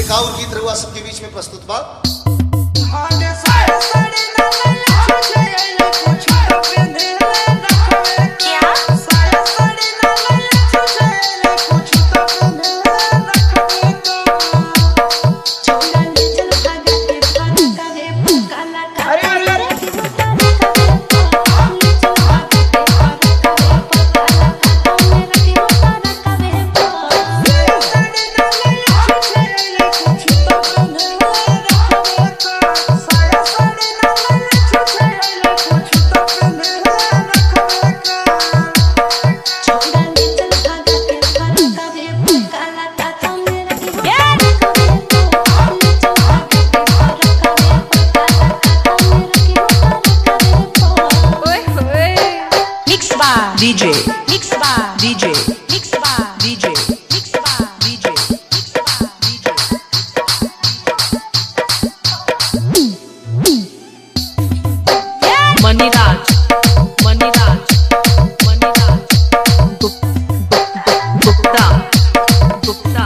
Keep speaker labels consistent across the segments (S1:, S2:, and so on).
S1: एक और गीत रहुआ सबके बीच में प्रस्तुत बा।
S2: DJ, mix bar, DJ, mix bar, DJ, mix bar, DJ, mix bar, DJ. Maniraj, Maniraj, Maniraj, Gupta, Gupta.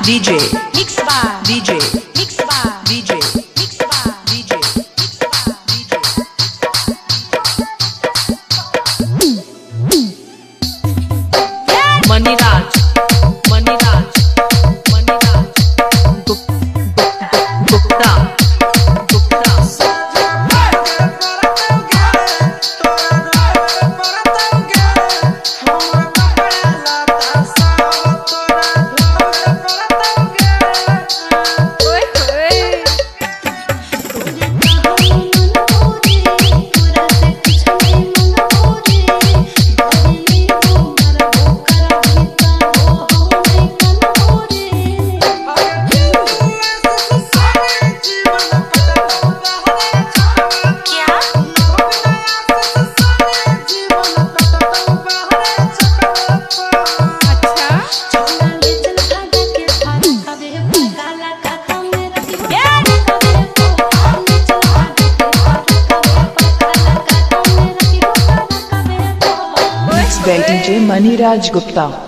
S2: DJ, mix bar, DJ, mix bar, DJ, mix bar, DJ, mix bar, DJ. Maniraj, Maniraj, Maniraj, Gupta, Gupta.
S3: DJ Maniraj Gupta.